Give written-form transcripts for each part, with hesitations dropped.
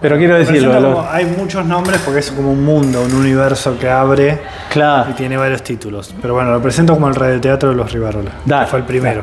Pero quiero decirlo. Hay muchos nombres porque es como un mundo, un universo que abre. Claro. Y tiene varios títulos. Pero bueno, lo presento como el radioteatro de los Rivarola. Fue el primero.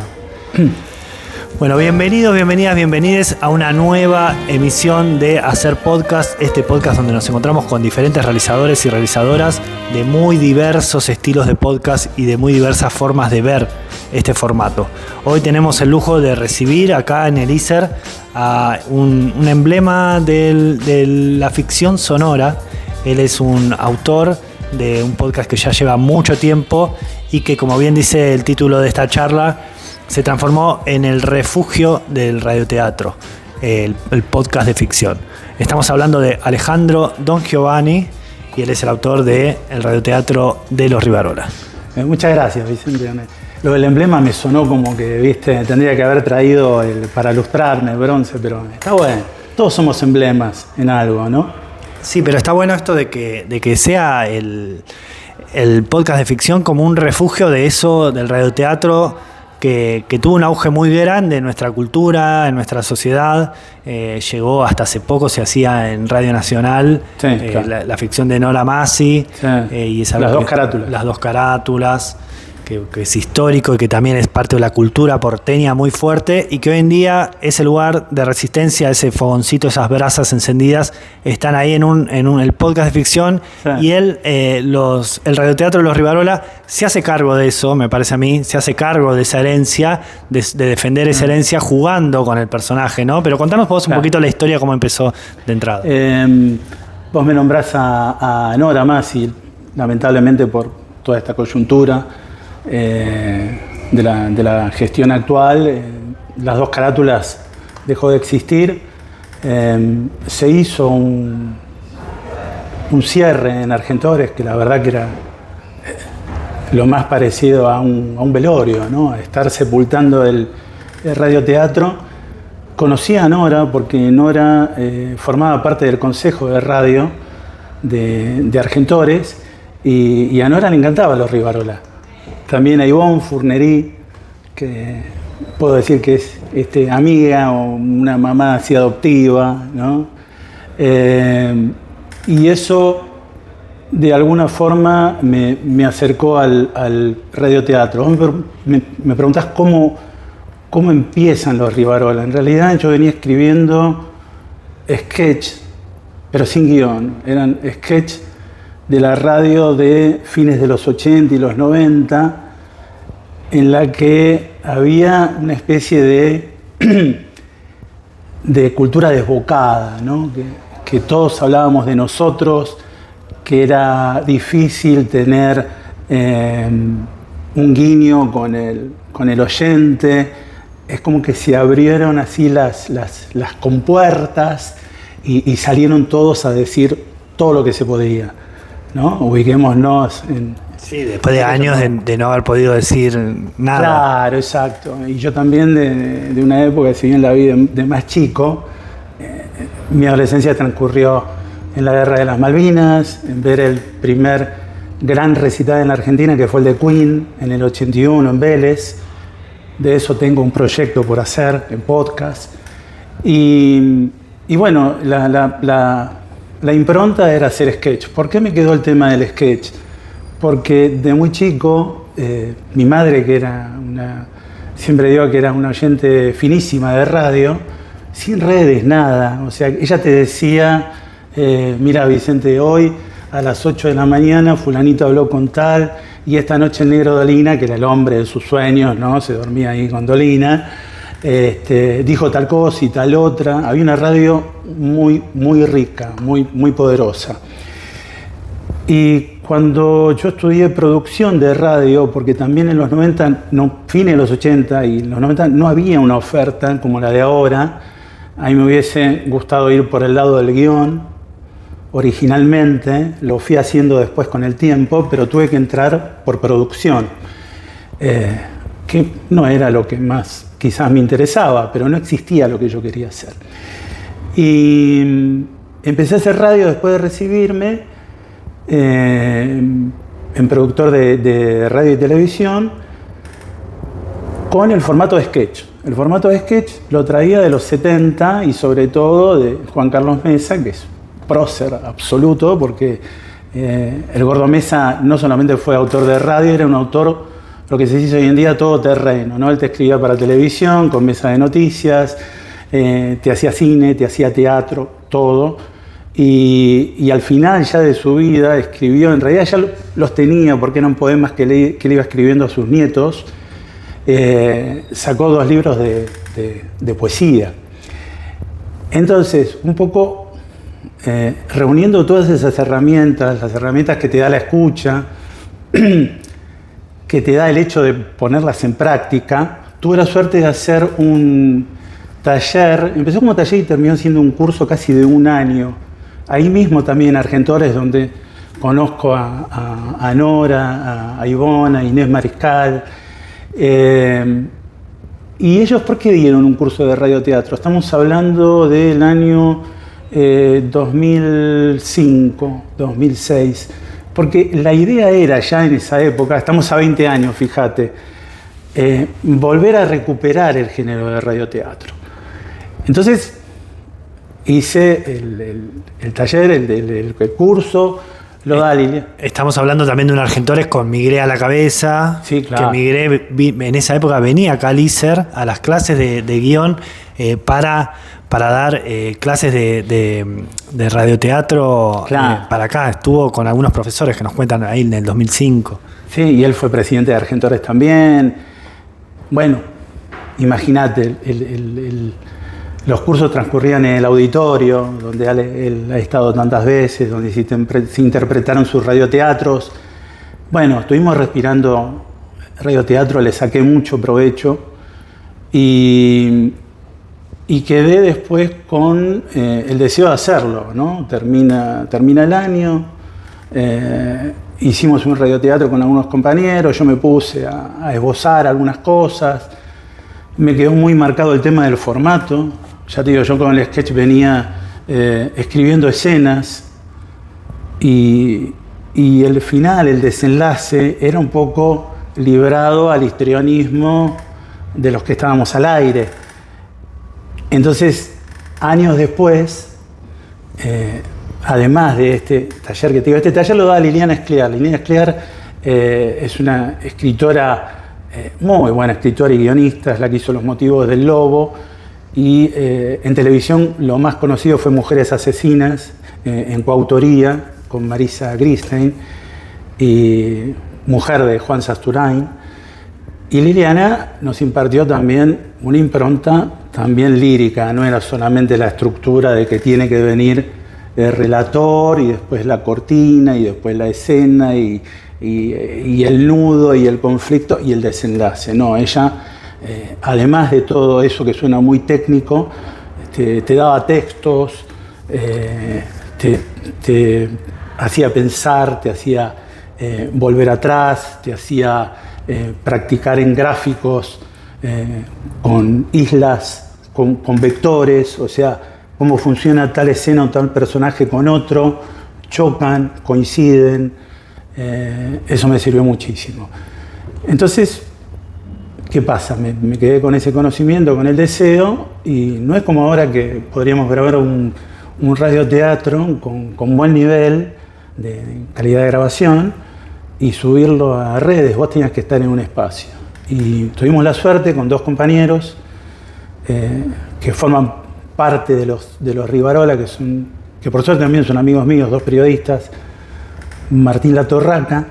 Bueno, bienvenidos, bienvenidas, bienvenides a una nueva emisión de Hacer Podcast, este podcast donde nos encontramos con diferentes realizadores y realizadoras de muy diversos estilos de podcast y de muy diversas formas de ver este formato. Hoy tenemos el lujo de recibir acá en el ISER a un emblema de la ficción sonora. Él es un autor de un podcast que ya lleva mucho tiempo y que, como bien dice el título de esta charla, se transformó en el refugio del radioteatro, el podcast de ficción. Estamos hablando de Alejandro Don Giovanni y él es el autor de El radioteatro de los Rivarola. Muchas gracias, Vicente. Lo del emblema me sonó como que, viste, tendría que haber traído para ilustrarme el bronce, pero está bueno. Todos somos emblemas en algo, ¿no? Sí, pero está bueno esto de que sea el podcast de ficción como un refugio de eso, del radioteatro, que tuvo un auge muy grande en nuestra cultura, en nuestra sociedad. Llegó hasta hace poco, se hacía en Radio Nacional, sí, claro. la ficción de Nora Masi, sí. Y las dos carátulas. Las dos carátulas, que es histórico y que también es parte de la cultura porteña muy fuerte, y que hoy en día ese lugar de resistencia, ese fogoncito, esas brasas encendidas, están ahí en el podcast de ficción, sí. Y el radioteatro de los Rivarola se hace cargo de eso, me parece a mí, se hace cargo de esa herencia, de defender esa herencia jugando con el personaje, ¿no? Pero contanos vos un poquito la historia, cómo empezó de entrada. Vos me nombrás a Nora Masi, lamentablemente por toda esta coyuntura de la gestión actual, las dos carátulas dejó de existir. Se hizo un cierre en Argentores que la verdad que era lo más parecido a un velorio, ¿no? A estar sepultando el radioteatro. Conocí a Nora porque Nora formaba parte del consejo de radio de Argentores y a Nora le encantaban los Rivarola. También a Ivonne Fournery, que puedo decir que es amiga o una mamá así adoptiva, ¿no? Y eso, de alguna forma, me acercó al radioteatro. Vos me preguntás cómo empiezan los Rivarola. En realidad yo venía escribiendo sketch, pero sin guión. Eran sketch de la radio de fines de los 80 y los 90, en la que había una especie de cultura desbocada, ¿no? Que todos hablábamos de nosotros, que era difícil tener un guiño con el oyente. Es como que se abrieron así las compuertas y salieron todos a decir todo lo que se podía, ¿no? Ubiquémonos en... Sí, después de años de no haber podido decir nada. Claro, exacto. Y yo también de una época, si bien la vi de más chico, mi adolescencia transcurrió en la Guerra de las Malvinas, en ver el primer gran recital en la Argentina, que fue el de Queen, en el 81, en Vélez. De eso tengo un proyecto por hacer en podcast. Y bueno, la impronta era hacer sketch. ¿Por qué me quedó el tema del sketch? Porque de muy chico, mi madre, que era siempre digo que era una oyente finísima de radio, sin redes, nada. O sea, ella te decía, mira Vicente, hoy a las 8 de la mañana fulanito habló con tal, y esta noche el negro Dolina, que era el hombre de sus sueños, ¿no? Se dormía ahí con Dolina, dijo tal cosa y tal otra. Había una radio muy, muy rica, muy, muy poderosa. Y cuando yo estudié producción de radio, porque también en los 90, fines de los 80 y en los 90 no había una oferta como la de ahora, a mí me hubiese gustado ir por el lado del guión originalmente, lo fui haciendo después con el tiempo, pero tuve que entrar por producción, que no era lo que más quizás me interesaba, pero no existía lo que yo quería hacer. Y empecé a hacer radio después de recibirme, en productor de radio y televisión, con el formato de sketch. El formato de sketch lo traía de los 70 y sobre todo de Juan Carlos Mesa, que es prócer absoluto, porque el Gordo Mesa no solamente fue autor de radio, era un autor, lo que se dice hoy en día, todoterreno, ¿no? Él te escribía para televisión, con mesa de noticias, te hacía cine, te hacía teatro, todo. Y al final ya de su vida escribió, en realidad ya los tenía porque eran poemas que le iba escribiendo a sus nietos. Sacó 2 libros de poesía. Entonces, un poco reuniendo todas esas herramientas, las herramientas que te da la escucha, que te da el hecho de ponerlas en práctica, tuve la suerte de hacer un taller. Empezó como taller y terminó siendo un curso casi de 1 año. Ahí mismo también en Argentores, donde conozco a Nora, a Ivona, a Inés Mariscal. Y ellos, ¿por qué dieron un curso de radioteatro? Estamos hablando del año 2005, 2006. Porque la idea era ya en esa época, estamos a 20 años, fíjate, volver a recuperar el género de radioteatro. Entonces hice el taller, el curso, lo da Liliana. Estamos hablando también de un Argentores con Migré a la cabeza. Sí, claro. Que Migré en esa época venía acá al ISER a las clases de guión para dar clases de radioteatro. Claro. Para acá estuvo con algunos profesores que nos cuentan ahí en el 2005. Sí, y él fue presidente de Argentores también. Bueno, imagínate, los cursos transcurrían en el auditorio, donde él ha estado tantas veces, donde se interpretaron sus radioteatros. Bueno, estuvimos respirando radioteatro, le saqué mucho provecho y quedé después con el deseo de hacerlo, ¿no? Termina el año, hicimos un radioteatro con algunos compañeros, yo me puse a esbozar algunas cosas, me quedó muy marcado el tema del formato. Ya te digo, yo con el sketch venía escribiendo escenas y el final, el desenlace, era un poco librado al histrionismo de los que estábamos al aire. Entonces, años después, además de este taller que te digo, este taller lo da Liliana Escliar. Liliana Escliar es una escritora, muy buena escritora y guionista, es la que hizo Los motivos del lobo. Y en televisión lo más conocido fue Mujeres asesinas, en coautoría con Marisa Gristein, y mujer de Juan Sasturain. Y Liliana nos impartió también una impronta también lírica, no era solamente la estructura de que tiene que venir el relator y después la cortina y después la escena y el nudo y el conflicto y el desenlace. No, ella... además de todo eso que suena muy técnico, te daba textos, te hacía pensar, te hacía volver atrás, te hacía practicar en gráficos con islas, con vectores, o sea, cómo funciona tal escena o tal personaje con otro, chocan, coinciden, eso me sirvió muchísimo. Entonces, ¿qué pasa? Me quedé con ese conocimiento, con el deseo, y no es como ahora que podríamos grabar un radioteatro con buen nivel de calidad de grabación y subirlo a redes. Vos tenías que estar en un espacio. Y tuvimos la suerte con 2 compañeros que forman parte de los Rivarola, que por suerte también son amigos míos, 2 periodistas. Martín Latorraca,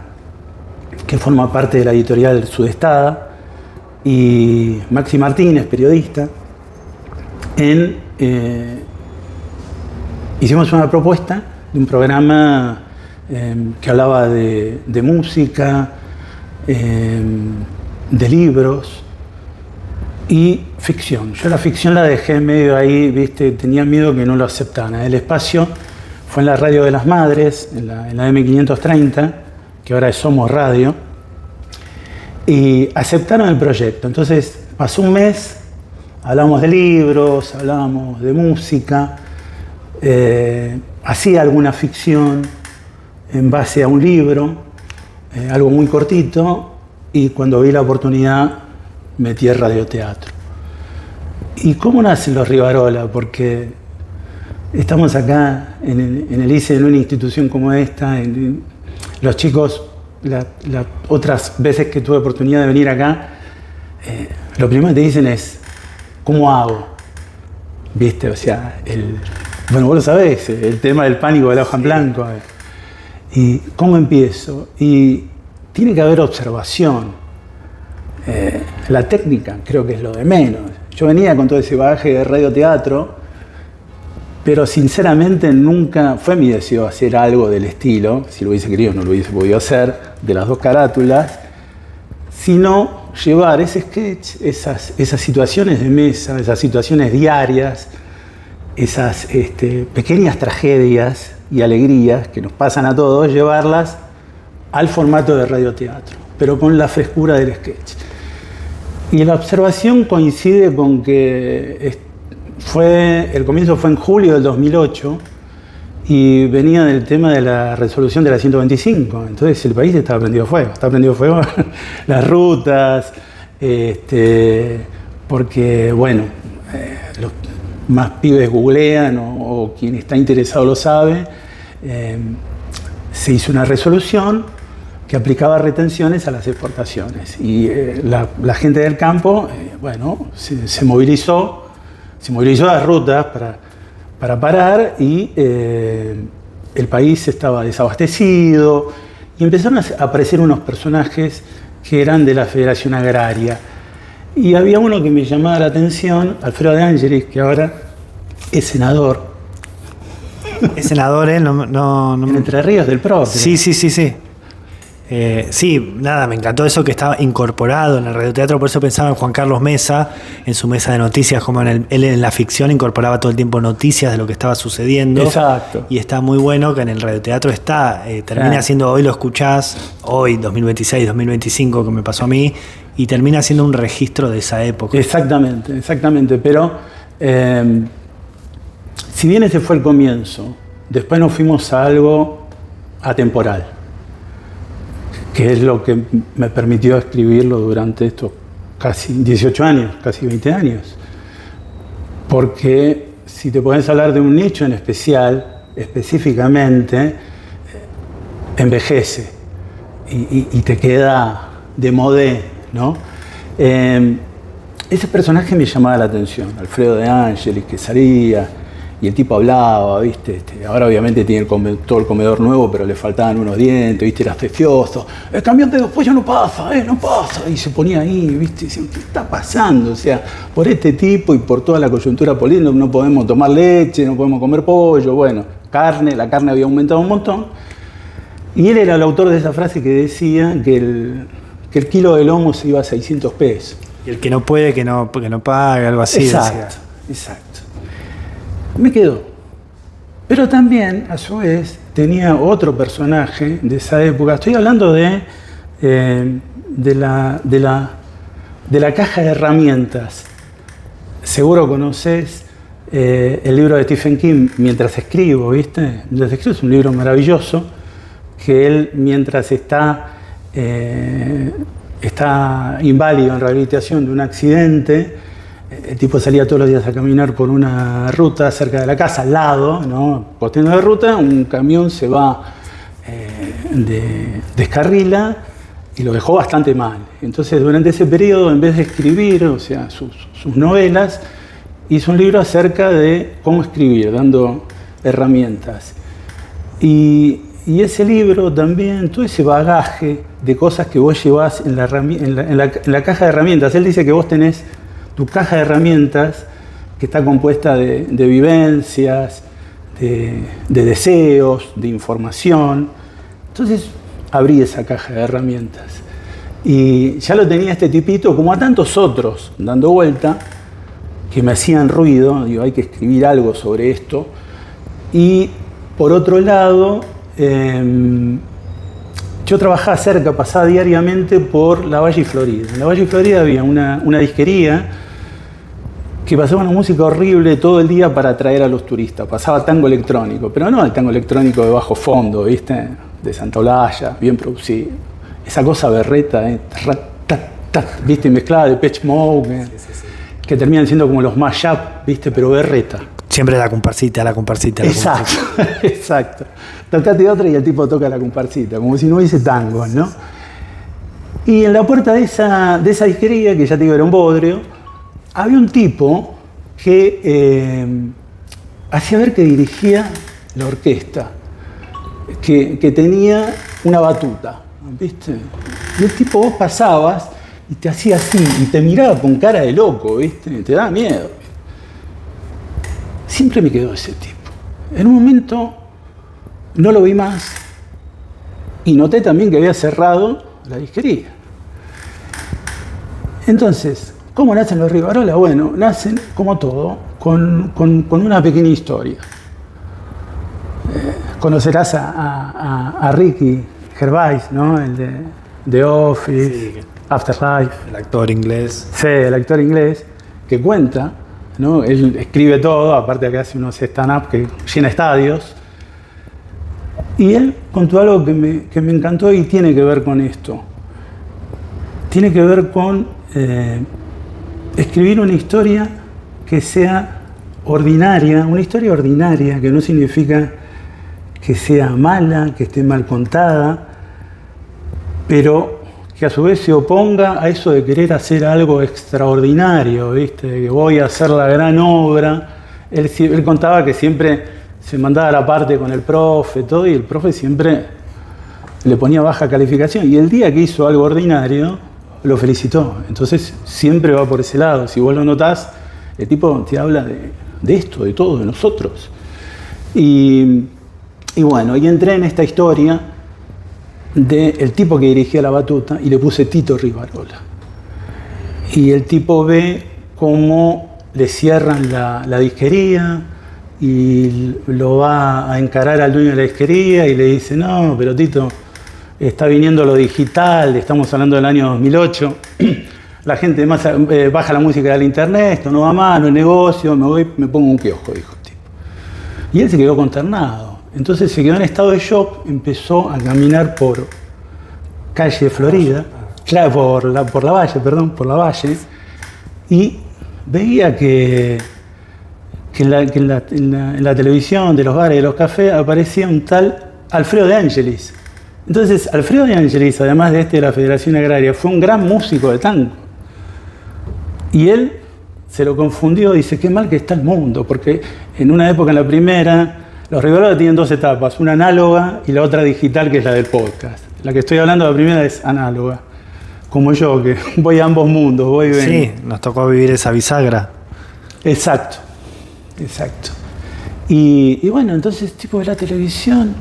que forma parte de la editorial Sudestada, y Maxi Martínez, periodista. Hicimos una propuesta de un programa que hablaba de música, de libros y ficción. Yo la ficción la dejé medio ahí, ¿viste? Tenía miedo que no lo aceptaran. El espacio fue en la Radio de las Madres, en la M530, que ahora es Somos Radio, y aceptaron el proyecto. Entonces pasó un mes, hablábamos de libros, hablábamos de música, hacía alguna ficción en base a un libro, algo muy cortito, y cuando vi la oportunidad metí el radioteatro. ¿Y cómo nacen los Rivarola? Porque estamos acá en el ICE, en una institución como esta, los chicos, las otras veces que tuve oportunidad de venir acá, lo primero que te dicen es, ¿cómo hago? ¿Viste? O sea, bueno, vos lo sabés, el tema del pánico de la hoja en blanco. ¿Y cómo empiezo? Y tiene que haber observación. La técnica creo que es lo de menos. Yo venía con todo ese bagaje de radioteatro, pero sinceramente nunca fue mi deseo hacer algo del estilo, si lo hubiese querido no lo hubiese podido hacer, de las 2 carátulas, sino llevar ese sketch, esas situaciones de mesa, esas situaciones diarias, esas pequeñas tragedias y alegrías que nos pasan a todos, llevarlas al formato de radioteatro, pero con la frescura del sketch. Y la observación coincide con que el comienzo fue en julio del 2008 y venía del tema de la resolución de la 125. Entonces el país está prendido fuego. Está prendido fuego las rutas, porque, bueno, los más pibes googlean o quien está interesado lo sabe. Se hizo una resolución que aplicaba retenciones a las exportaciones. Y la gente del campo, bueno, se movilizó las rutas para parar y el país estaba desabastecido y empezaron a aparecer unos personajes que eran de la Federación Agraria. Y había uno que me llamaba la atención, Alfredo De Angelis, que ahora es senador. Es senador, ¿eh? No, en Entre Ríos del PRO. Sí. Sí, nada, me encantó eso que estaba incorporado en el radioteatro, por eso pensaba en Juan Carlos Mesa, en su mesa de noticias, como él en la ficción incorporaba todo el tiempo noticias de lo que estaba sucediendo. Exacto. Y está muy bueno que en el radioteatro termina siendo, hoy lo escuchás, hoy 2026, 2025, que me pasó a mí, y termina siendo un registro de esa época. Exactamente, pero si bien ese fue el comienzo, después nos fuimos a algo atemporal, que es lo que me permitió escribirlo durante estos casi 18 años, casi 20 años. Porque si te podés hablar de un nicho en especial, específicamente, envejece y te queda de modé, ¿no? Ese personaje me llamaba la atención, Alfredo De Angelis, que salía y el tipo hablaba, ¿viste? Ahora obviamente tiene todo el comedor nuevo, pero le faltaban unos dientes, ¿viste? Era fefioso. El camión de después ya no pasa. Y se ponía ahí, ¿viste? Y decía, ¿qué está pasando? O sea, por este tipo y por toda la coyuntura política no podemos tomar leche, no podemos comer pollo, bueno, la carne había aumentado un montón. Y él era el autor de esa frase que decía que el kilo de lomo se iba a 600 pesos. Y el que no puede, que no pague, algo así. Exacto. Me quedó. Pero también, a su vez, tenía otro personaje de esa época. Estoy hablando de la caja de herramientas. Seguro conoces el libro de Stephen King, Mientras escribo, ¿viste? Mientras escribo es un libro maravilloso que él, mientras está inválido en rehabilitación de un accidente, el tipo salía todos los días a caminar por una ruta cerca de la casa, al lado, ¿no? Posteando de ruta, un camión se va, descarrila y lo dejó bastante mal. Entonces, durante ese periodo, en vez de escribir, o sea, sus novelas, hizo un libro acerca de cómo escribir, dando herramientas. Y ese libro también, todo ese bagaje de cosas que vos llevás en la caja de herramientas. Él dice que vos tenés tu caja de herramientas que está compuesta de vivencias, de deseos, de información. Entonces abrí esa caja de herramientas y ya lo tenía este tipito, como a tantos otros, dando vuelta, que me hacían ruido. Digo, hay que escribir algo sobre esto. Y por otro lado, yo trabajaba cerca, pasaba diariamente por La Valle y Florida. En La Valle y Florida había una disquería que pasaba una música horrible todo el día para atraer a los turistas. Pasaba tango electrónico, pero no el tango electrónico de bajo fondo, ¿viste? De Santa Olalla, bien producido. Esa cosa berreta, ¿viste? Mezclada de Pitch Mode. que terminan siendo como los mashup, ¿viste? Pero berreta. Siempre la comparsita. Exacto, exacto. Tocate otra y el tipo toca la comparsita, como si no hubiese tango, ¿no? Y en la puerta de esa disquería, que ya te digo era un bodrio, había un tipo que hacía ver que dirigía la orquesta, que tenía una batuta, ¿viste? Y el tipo, vos pasabas y te hacía así, y te miraba con cara de loco, ¿viste? Te daba miedo. Siempre me quedó ese tipo. En un momento no lo vi más y noté también que había cerrado la disquería. Entonces, ¿cómo nacen los Rivarola? Bueno, nacen, como todo, con una pequeña historia. Conocerás a Ricky Gervais, ¿no? El de The Office, sí. Afterlife. El actor inglés. Sí, el actor inglés, que cuenta, ¿no? Él escribe todo, aparte que hace unos stand-up que llena estadios. Y él contó algo que me encantó y tiene que ver con esto. Tiene que ver con escribir una historia que sea ordinaria, una historia ordinaria, que no significa que sea mala, que esté mal contada, pero que a su vez se oponga a eso de querer hacer algo extraordinario, ¿viste? Que voy a hacer la gran obra. Él contaba que siempre se mandaba a la parte con el profe, todo, y el profe siempre le ponía baja calificación. Y el día que hizo algo ordinario, lo felicitó. Entonces siempre va por ese lado. Si vos lo notás, el tipo te habla de esto, de todo, de nosotros. Y bueno, y entré en esta historia del tipo que dirigía la batuta y le puse Tito Rivarola. Y el tipo ve cómo le cierran la disquería y lo va a encarar al dueño de la disquería y le dice, no, pero Tito, está viniendo lo digital, estamos hablando del año 2008, la gente más baja la música del internet, esto no va más, no es negocio, me pongo un kiosco, dijo el tipo. Y él se quedó consternado. Entonces se quedó en estado de shock, empezó a caminar por calle Florida, claro, por la Valle, y veía que en la televisión de los bares y de los cafés aparecía un tal Alfredo de Angelis. Entonces, Alfredo de Angelis, además de la Federación Agraria, fue un gran músico de tango. Y él se lo confundió, dice, qué mal que está el mundo, porque en una época, en la primera, los Rivarola tienen dos etapas, una análoga y la otra digital, que es la del podcast. La que estoy hablando, la primera es análoga, como yo, que voy a ambos mundos, voy y vengo. Sí, nos tocó vivir esa bisagra. Exacto. Y bueno, entonces tipo de la televisión,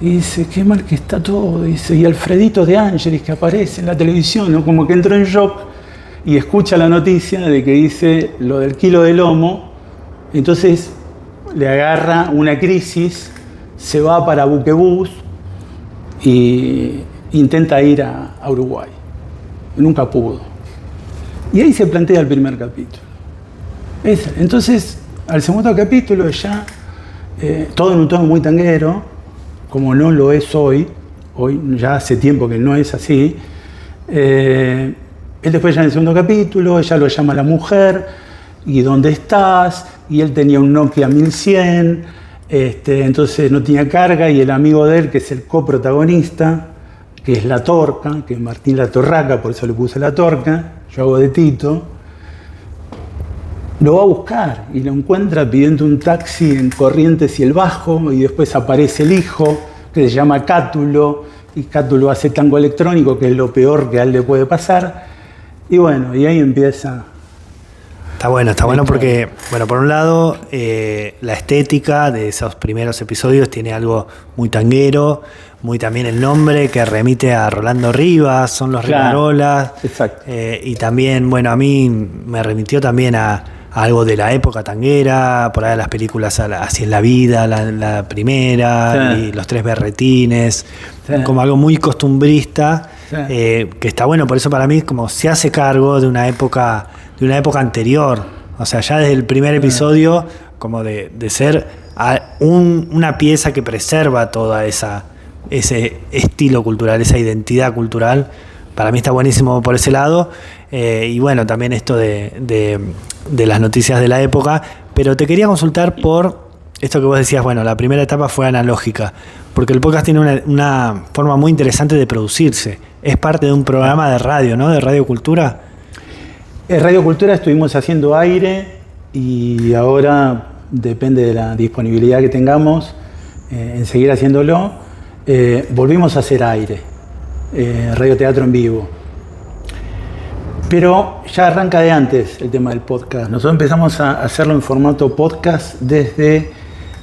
y dice, qué mal que está todo, dice, y Alfredito de Angelis que aparece en la televisión, ¿no? Como que entró en shock y escucha la noticia de que dice lo del kilo de lomo, entonces le agarra una crisis, se va para Buquebús e intenta ir a Uruguay. Nunca pudo. Y ahí se plantea el primer capítulo. Entonces, al segundo capítulo ya, todo en un tono muy tanguero, como no lo es hoy ya hace tiempo que no es así. Él después ya en el segundo capítulo, ella lo llama a la mujer, ¿y dónde estás? Y él tenía un Nokia 1100, entonces no tenía carga, y el amigo de él, que es el coprotagonista, que es La Torca, que es Martín La Torraca, por eso le puse La Torca, yo hago de Tito, lo va a buscar y lo encuentra pidiendo un taxi en Corrientes y el Bajo, y después aparece el hijo, que se llama Cátulo, y Cátulo hace tango electrónico, que es lo peor que a él le puede pasar, y bueno, y ahí empieza. Está bueno porque, bueno, por un lado, la estética de esos primeros episodios tiene algo muy tanguero, muy también el nombre que remite a Rolando Rivas, son los Rivarola. Exacto. Y también, bueno, a mí me remitió también a algo de la época tanguera, por ahí las películas Así es la vida, la primera, sí. Y Los Tres Berretines, sí. Como algo muy costumbrista, sí. Que está bueno, por eso para mí como se hace cargo de una época anterior, o sea, ya desde el primer episodio, como de ser una pieza que preserva toda ese estilo cultural, esa identidad cultural, para mí está buenísimo por ese lado. Y bueno, también esto de las noticias de la época. Pero te quería consultar por esto que vos decías, bueno, la primera etapa fue analógica, porque el podcast tiene una forma muy interesante de producirse. Es parte de un programa de radio, ¿no? De Radio Cultura. En Radio Cultura estuvimos haciendo aire y ahora depende de la disponibilidad que tengamos en seguir haciéndolo. Volvimos a hacer aire, radioteatro en vivo. Pero ya arranca de antes el tema del podcast. Nosotros empezamos a hacerlo en formato podcast desde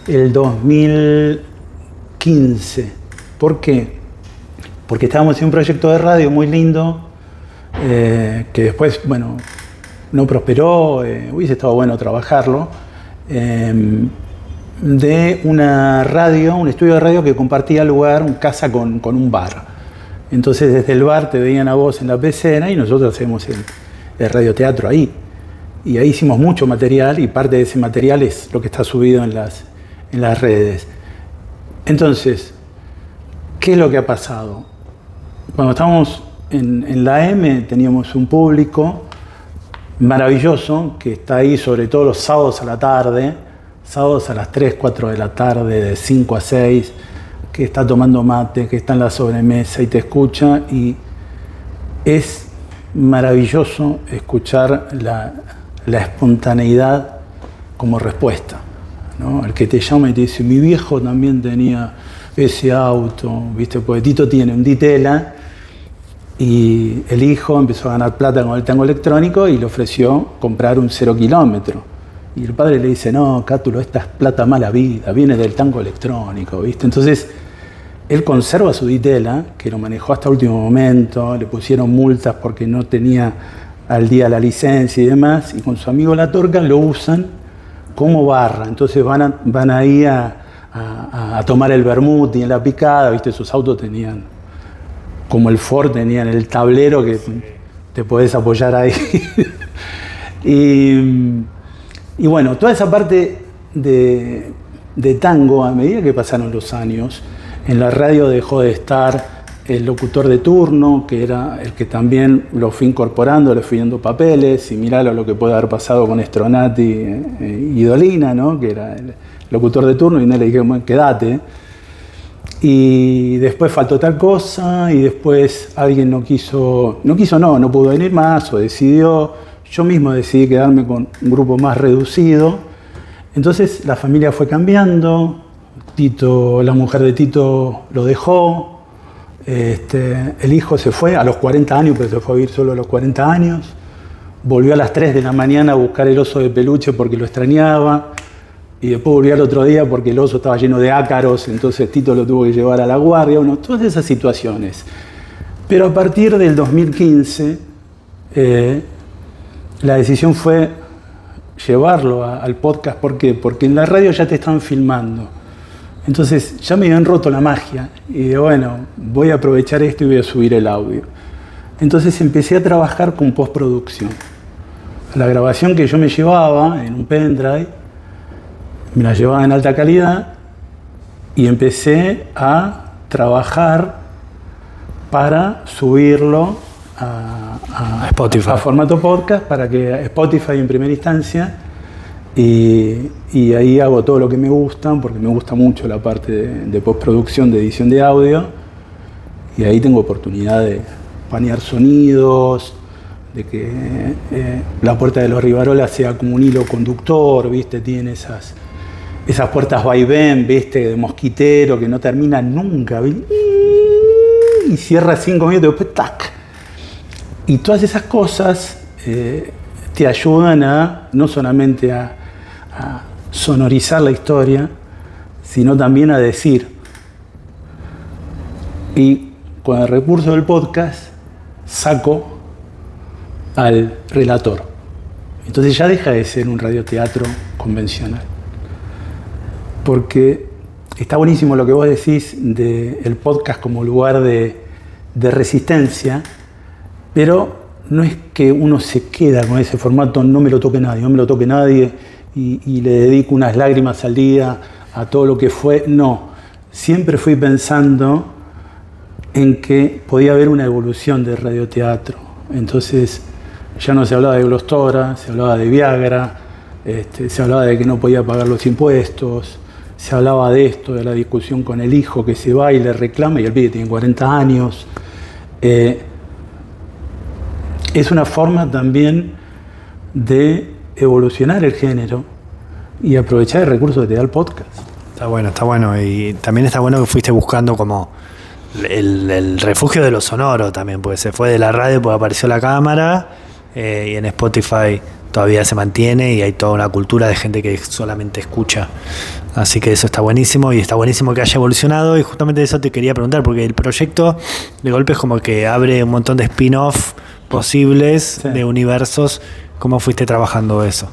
el 2015. ¿Por qué? Porque estábamos en un proyecto de radio muy lindo, que después, bueno, no prosperó, hubiese estado bueno trabajarlo, de una radio, un estudio de radio que compartía lugar, un casa con un bar. Entonces desde el bar te veían a vos en la pecera y nosotros hacemos el radioteatro ahí. Y ahí hicimos mucho material y parte de ese material es lo que está subido en las redes. Entonces, ¿qué es lo que ha pasado? Cuando estábamos en la M teníamos un público maravilloso que está ahí sobre todo los sábados a la tarde, sábados a las 3, 4 de la tarde, de 5 a 6, que está tomando mate, que está en la sobremesa y te escucha, y es maravilloso escuchar la espontaneidad como respuesta, ¿no? El que te llama y te dice, mi viejo también tenía ese auto, ¿viste? Porque Tito tiene un Ditela y el hijo empezó a ganar plata con el tango electrónico y le ofreció comprar un 0 kilómetro. Y el padre le dice, no, Cátulo, esta es plata mala vida, viene del tango electrónico, ¿viste? Entonces, él conserva su Ditela, que lo manejó hasta último momento, le pusieron multas porque no tenía al día la licencia y demás, y con su amigo La Torca lo usan como barra. Entonces van ahí a tomar el vermut y en la picada, ¿viste? Sus autos tenían, como el Ford, tenían el tablero que te podés apoyar ahí. Y bueno, toda esa parte de tango, a medida que pasaron los años, en la radio dejó de estar el locutor de turno, que era el que también lo fui incorporando, le fui dando papeles, similar a lo que puede haber pasado con Stronati y Dolina, ¿no? Que era el locutor de turno, y no le dije, bueno, quédate. Y después faltó tal cosa, y después alguien no pudo venir más, o decidió. Yo mismo decidí quedarme con un grupo más reducido. Entonces la familia fue cambiando. Tito, la mujer de Tito lo dejó. El hijo se fue a los 40 años, pero se fue a vivir solo a los 40 años. Volvió a las 3 de la mañana a buscar el oso de peluche porque lo extrañaba. Y después volvió al otro día porque el oso estaba lleno de ácaros, entonces Tito lo tuvo que llevar a la guardia. Bueno, todas esas situaciones. Pero a partir del 2015... la decisión fue llevarlo al podcast. ¿Por qué? Porque en la radio ya te están filmando. Entonces ya me habían roto la magia. Y digo, bueno, voy a aprovechar esto y voy a subir el audio. Entonces empecé a trabajar con postproducción. La grabación que yo me llevaba en un pendrive, me la llevaba en alta calidad y empecé a trabajar para subirlo a Spotify, a formato podcast, para que Spotify en primera instancia, y ahí hago todo lo que me gusta, porque me gusta mucho la parte de postproducción, de edición de audio, y ahí tengo oportunidad de panear sonidos, de que la puerta de los Rivarola sea como un hilo conductor, ¿viste? Tiene esas puertas vaivén, ¿viste? De mosquitero que no terminan nunca, ¿viste? Y cierra 5 minutos y después ¡tac! Y todas esas cosas te ayudan no solamente a sonorizar la historia, sino también a decir. Y con el recurso del podcast saco al relator. Entonces ya deja de ser un radioteatro convencional. Porque está buenísimo lo que vos decís del podcast como lugar de resistencia, pero no es que uno se queda con ese formato, no me lo toque nadie, y le dedico unas lágrimas al día a todo lo que fue. No, siempre fui pensando en que podía haber una evolución del radioteatro. Entonces ya no se hablaba de Glostora, se hablaba de Viagra, se hablaba de que no podía pagar los impuestos, se hablaba de esto, de la discusión con el hijo que se va y le reclama, y el pibe tiene 40 años. Es una forma también de evolucionar el género y aprovechar el recurso que te da el podcast. Está bueno. Y también está bueno que fuiste buscando como el refugio de lo sonoro también, porque se fue de la radio porque apareció la cámara, y en Spotify todavía se mantiene y hay toda una cultura de gente que solamente escucha. Así que eso está buenísimo, y está buenísimo que haya evolucionado, y justamente eso te quería preguntar, porque el proyecto de golpe es como que abre un montón de spin-off posibles, sí, de universos. ¿Cómo fuiste trabajando eso?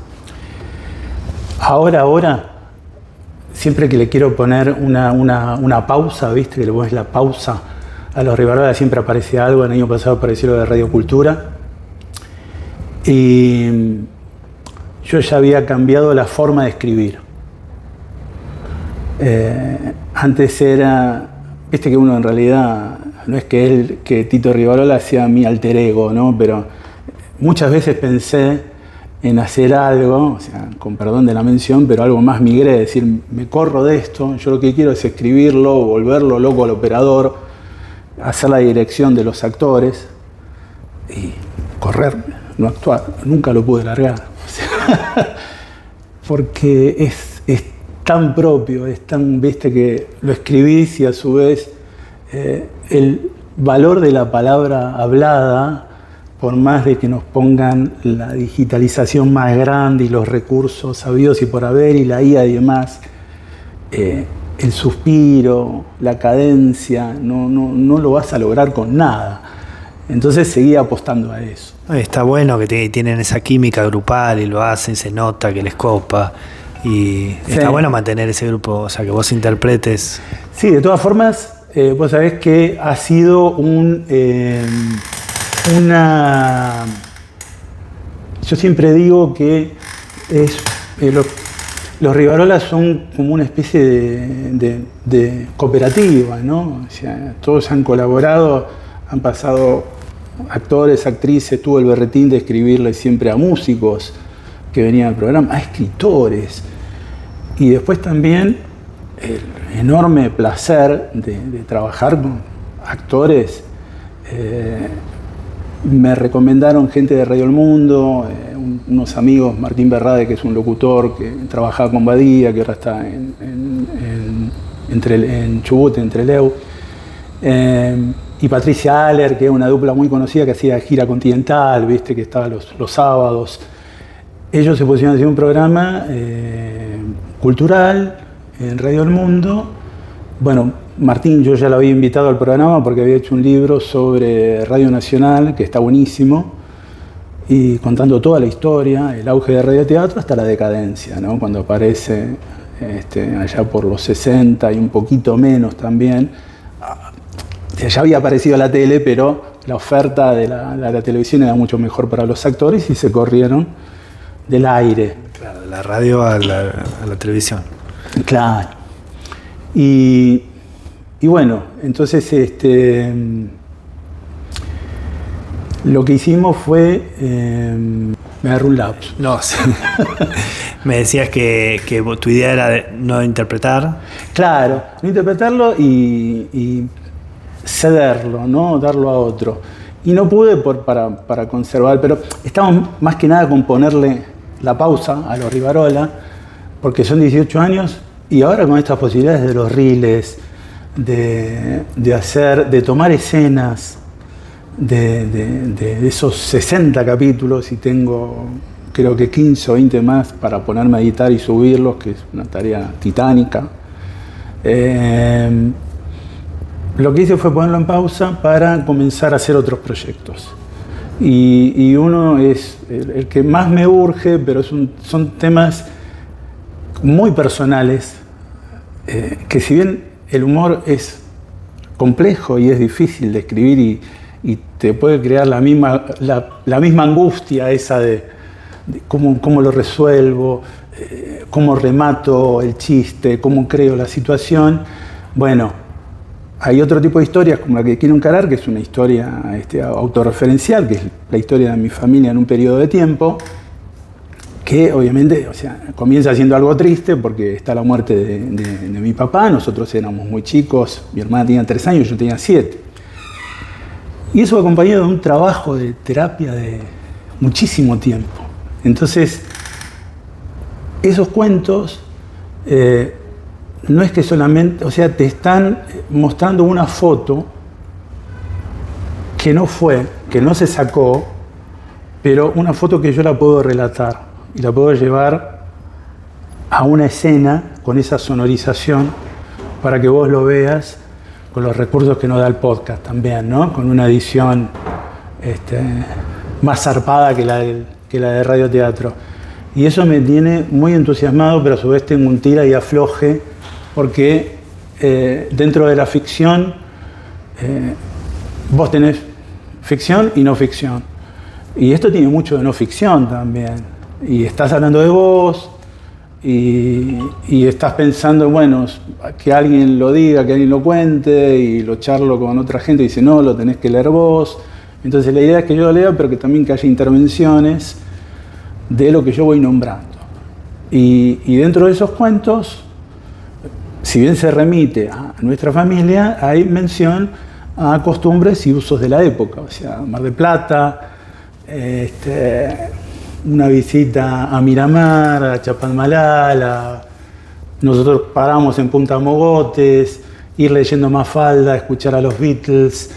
Ahora, siempre que le quiero poner una pausa, ¿viste? Que le pones la pausa a los Rivarola, siempre aparece algo. El año pasado apareció lo de Radio Cultura. Y yo ya había cambiado la forma de escribir. Antes era, viste que uno en realidad, no es que Tito Rivarola sea mi alter ego, ¿no? Pero muchas veces pensé en hacer algo, o sea, con perdón de la mención, pero algo más migré, decir, me corro de esto, yo lo que quiero es escribirlo, volverlo loco al operador, hacer la dirección de los actores y correrme, no actuar. Nunca lo pude largar, o sea, porque es tan propio, es tan, viste, que lo escribís y a su vez el valor de la palabra hablada, por más de que nos pongan la digitalización más grande y los recursos habidos y por haber y la IA y demás, el suspiro, la cadencia, no lo vas a lograr con nada. Entonces seguí apostando a eso. Está bueno que tienen esa química grupal y lo hacen, se nota que les copa. Y sí, está bueno mantener ese grupo, o sea, que vos interpretes. Sí, de todas formas, vos sabés que ha sido yo siempre digo que los Rivarola son como una especie de cooperativa, ¿no? O sea, todos han colaborado, han pasado actores, actrices, tuvo el berretín de escribirle siempre a músicos que venían al programa, a escritores. Y después también el enorme placer de trabajar con actores. Me recomendaron gente de Radio El Mundo, unos amigos, Martín Berrade, que es un locutor que trabajaba con Badía, que ahora está en Chubut, en Trelew, y Patricia Aller, que es una dupla muy conocida que hacía gira continental, viste, que estaba los sábados. Ellos se pusieron a hacer un programa cultural en Radio El Mundo. Bueno, Martín, yo ya lo había invitado al programa porque había hecho un libro sobre Radio Nacional, que está buenísimo, y contando toda la historia, el auge de radioteatro hasta la decadencia, ¿no? Cuando aparece allá por los 60 y un poquito menos también. Ya había aparecido la tele, pero la oferta de la televisión era mucho mejor para los actores y se corrieron del aire. Claro, de la radio a la televisión. Claro. Y bueno, entonces lo que hicimos fue, me agarró un lapsus. No, sí. Me decías que tu idea era no interpretar. Claro, no interpretarlo y cederlo, ¿no? Darlo a otro. Y no pude para conservar, pero estamos más que nada con ponerle la pausa a los Rivarola, porque son 18 años y ahora con estas posibilidades de los reels, de tomar escenas de esos 60 capítulos, y tengo creo que 15 o 20 más para ponerme a editar y subirlos, que es una tarea titánica. Lo que hice fue ponerlo en pausa para comenzar a hacer otros proyectos. Y uno es el que más me urge, pero son temas muy personales, que si bien el humor es complejo y es difícil de escribir y te puede crear la misma angustia esa de cómo lo resuelvo, cómo remato el chiste, cómo creo la situación. Bueno, hay otro tipo de historias como la que quiero encarar, que es una historia autorreferencial, que es la historia de mi familia en un periodo de tiempo, que obviamente, o sea, comienza siendo algo triste porque está la muerte de mi papá. Nosotros éramos muy chicos, mi hermana tenía 3 años, yo tenía 7. Y eso acompañado de un trabajo de terapia de muchísimo tiempo. Entonces, esos cuentos no es que solamente, o sea, te están mostrando una foto que no fue, que no se sacó, pero una foto que yo la puedo relatar y la puedo llevar a una escena con esa sonorización para que vos lo veas con los recursos que nos da el podcast también, ¿no? Con una edición más zarpada que la de radioteatro. Y eso me tiene muy entusiasmado, pero a su vez tengo un tira y afloje, porque dentro de la ficción vos tenés ficción y no ficción. Y esto tiene mucho de no ficción también. Y estás hablando de vos y estás pensando, bueno, que alguien lo diga, que alguien lo cuente, y lo charlo con otra gente y dice, no, lo tenés que leer vos. Entonces la idea es que yo lo lea, pero que también que haya intervenciones de lo que yo voy nombrando. Y dentro de esos cuentos, si bien se remite a nuestra familia, hay mención a costumbres y usos de la época. O sea, Mar del Plata, una visita a Miramar, a Chapalmalal, nosotros paramos en Punta Mogotes, ir leyendo Mafalda, escuchar a los Beatles.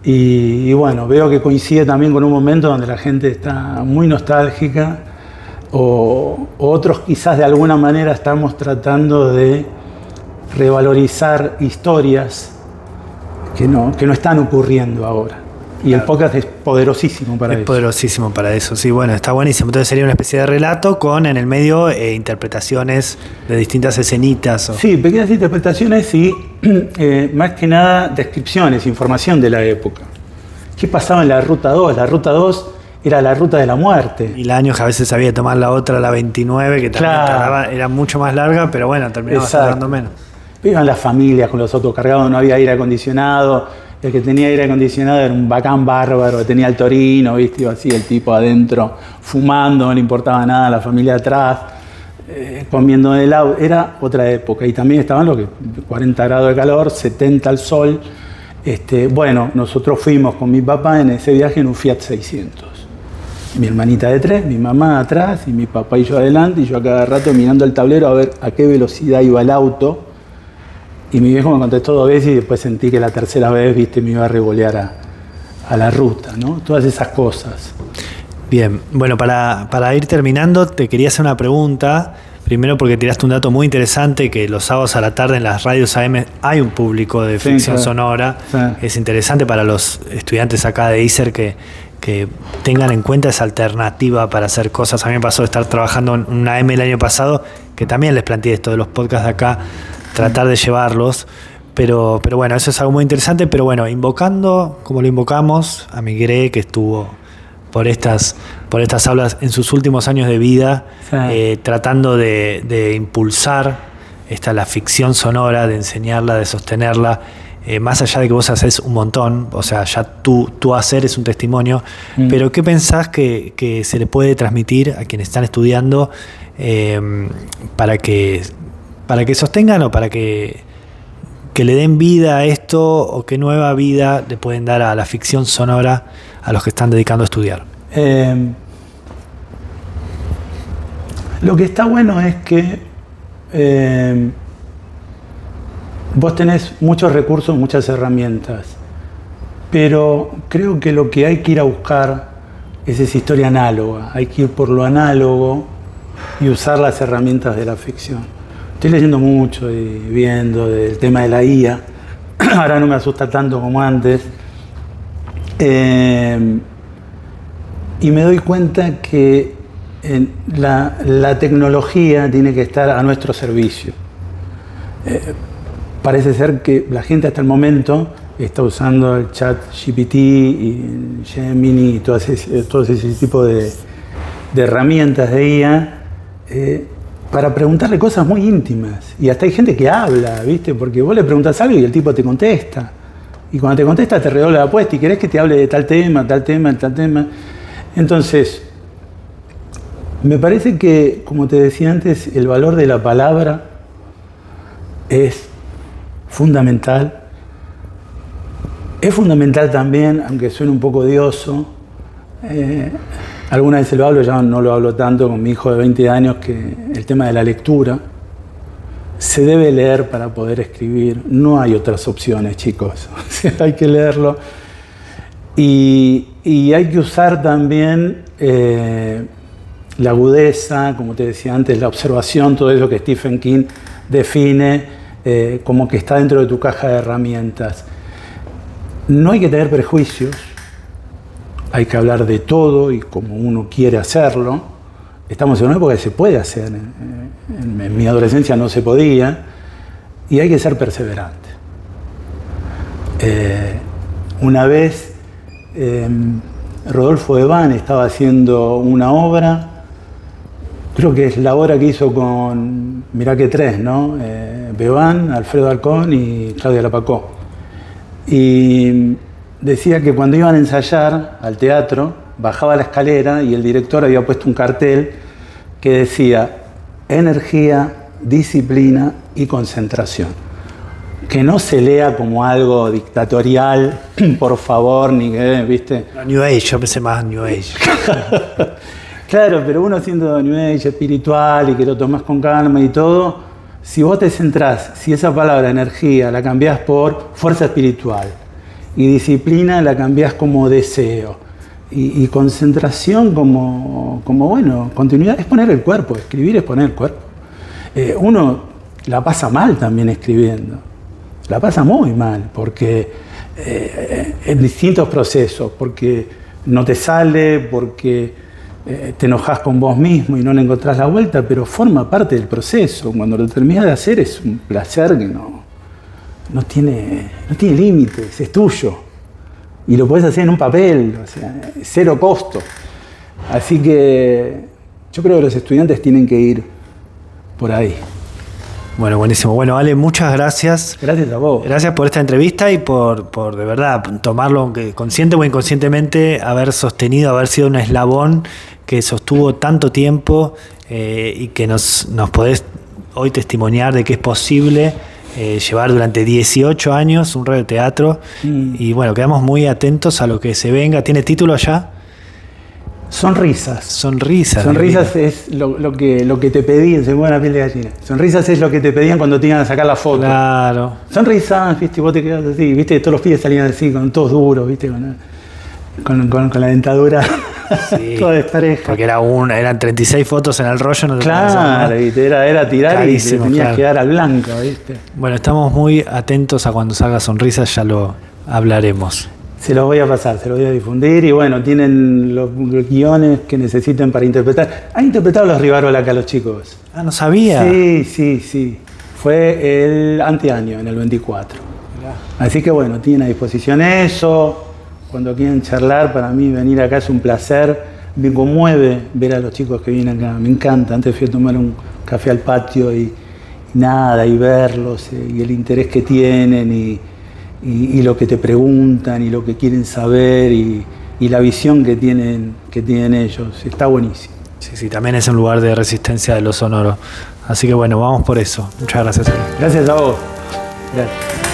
Y bueno, veo que coincide también con un momento donde la gente está muy nostálgica, o otros quizás de alguna manera estamos tratando de revalorizar historias que no están ocurriendo ahora. Y el podcast es poderosísimo para eso. Es poderosísimo para eso, sí, bueno, está buenísimo. Entonces sería una especie de relato con en el medio interpretaciones de distintas escenitas. Sí, pequeñas interpretaciones y más que nada descripciones, información de la época. ¿Qué pasaba en la Ruta 2? La Ruta 2 era la ruta de la muerte. Y años que a veces había que tomar la otra, la 29, que también era mucho más larga, pero bueno, terminaba tardando menos. Iban las familias con los autos cargados, no había aire acondicionado. El que tenía aire acondicionado era un bacán bárbaro, tenía el Torino, ¿viste? Iba así el tipo adentro fumando, no le importaba nada, la familia atrás, comiendo en el auto. Era otra época. Y también estaban los que 40 grados de calor, 70 al sol. Bueno, nosotros fuimos con mi papá en ese viaje en un Fiat 600. Mi hermanita de 3, mi mamá atrás y mi papá y yo adelante, y yo a cada rato mirando el tablero a ver a qué velocidad iba el auto. Y mi viejo me contestó 2 veces y después sentí que la tercera vez, viste, me iba a revolear a la ruta, ¿no? Todas esas cosas. Bien, bueno, para ir terminando, te quería hacer una pregunta. Primero porque tiraste un dato muy interesante, que los sábados a la tarde en las radios AM hay un público de ficción sonora. Sí. Es interesante para los estudiantes acá de ISER que tengan en cuenta esa alternativa para hacer cosas. A mí me pasó de estar trabajando en una AM el año pasado, que también les planteé esto de los podcasts de acá, tratar de llevarlos, pero bueno, eso es algo muy interesante. Pero bueno, invocando, como lo invocamos, a Migré, que estuvo por estas aulas en sus últimos años de vida, sí, tratando de impulsar la ficción sonora, de enseñarla, de sostenerla, más allá de que vos hacés un montón, o sea, ya tu hacer es un testimonio, pero ¿qué pensás que se le puede transmitir a quienes están estudiando para que sostengan, o para que le den vida a esto, o qué nueva vida le pueden dar a la ficción sonora a los que están dedicando a estudiar? Lo que está bueno es que vos tenés muchos recursos, muchas herramientas, pero creo que lo que hay que ir a buscar es esa historia análoga. Hay que ir por lo análogo y usar las herramientas de la ficción. Estoy leyendo mucho y viendo del tema de la IA. Ahora no me asusta tanto como antes. Y me doy cuenta que la tecnología tiene que estar a nuestro servicio. Parece ser que la gente hasta el momento está usando el chat GPT y Gemini y todo ese tipo de herramientas de IA para preguntarle cosas muy íntimas. Y hasta hay gente que habla, ¿viste? Porque vos le preguntás algo y el tipo te contesta. Y cuando te contesta te redobla la apuesta y querés que te hable de tal tema, tal tema, tal tema. Entonces, me parece que, como te decía antes, el valor de la palabra es fundamental. Es fundamental también, aunque suene un poco odioso, alguna vez se lo hablo, ya no lo hablo tanto con mi hijo de 20 años, que el tema de la lectura. Se debe leer para poder escribir, no hay otras opciones, chicos. Hay que leerlo. Y hay que usar también la agudeza, como te decía antes, la observación, todo eso que Stephen King define como que está dentro de tu caja de herramientas. No hay que tener prejuicios, hay que hablar de todo y como uno quiere hacerlo. Estamos en una época que se puede hacer, en mi adolescencia no se podía, y hay que ser perseverante. Una vez Rodolfo Eván estaba haciendo una obra, creo que es la obra que hizo con, mirá que tres, ¿no? Bebán, Alfredo Alcón y Claudia Lapacó. Y decía que cuando iban a ensayar al teatro, bajaba la escalera y el director había puesto un cartel que decía energía, disciplina y concentración. Que no se lea como algo dictatorial, por favor, ni que, ¿viste? New Age, yo pensé más New Age. Claro, pero uno siendo New Age espiritual y que lo tomás con calma y todo, si vos te centrás, si esa palabra energía la cambiás por fuerza espiritual y disciplina la cambiás como deseo, y concentración como bueno, continuidad, es poner el cuerpo, escribir es poner el cuerpo. Uno la pasa mal también escribiendo, la pasa muy mal, porque en distintos procesos, porque no te sale, porque te enojas con vos mismo y no le encontrás la vuelta, pero forma parte del proceso. Cuando lo terminás de hacer es un placer que no tiene límites, es tuyo. Y lo podés hacer en un papel, o sea, cero costo. Así que yo creo que los estudiantes tienen que ir por ahí. Bueno, buenísimo. Bueno, Ale, muchas gracias. Gracias a vos. Gracias por esta entrevista y por de verdad tomarlo, aunque consciente o inconscientemente, haber sostenido, haber sido un eslabón que sostuvo tanto tiempo y que nos podés hoy testimoniar de que es posible llevar durante 18 años un radioteatro. Y bueno, quedamos muy atentos a lo que se venga. ¿Tiene título ya? Sonrisas. Sonrisas. Sonrisas es lo que te pedían, se mueve la piel de gallina. Sonrisas es lo que te pedían cuando te iban a sacar la foto. Claro. Sonrisas, viste, y vos te quedás así, viste, todos los pibes salían así, con todos duros, viste, con la dentadura sí, toda despareja. Porque eran 36 fotos en el rollo. No claro, ¿viste? Era tirar carísimo, y te tenías que dar al blanco, viste. Bueno, estamos muy atentos a cuando salga Sonrisas, ya lo hablaremos. Se los voy a pasar, se los voy a difundir y bueno, tienen los guiones que necesiten para interpretar. ¿Han interpretado los Rivarola acá los chicos? Ah, no sabía. Sí. Fue el anteaño, en el 24. Mirá. Así que bueno, tienen a disposición eso. Cuando quieran charlar, para mí venir acá es un placer. Me conmueve ver a los chicos que vienen acá, me encanta. Antes fui a tomar un café al patio y verlos y el interés que tienen y lo que te preguntan y lo que quieren saber y la visión que tienen ellos. Está buenísimo. Sí, también es un lugar de resistencia de lo sonoro. Así que bueno, vamos por eso. Muchas gracias. Gracias a vos. Gracias.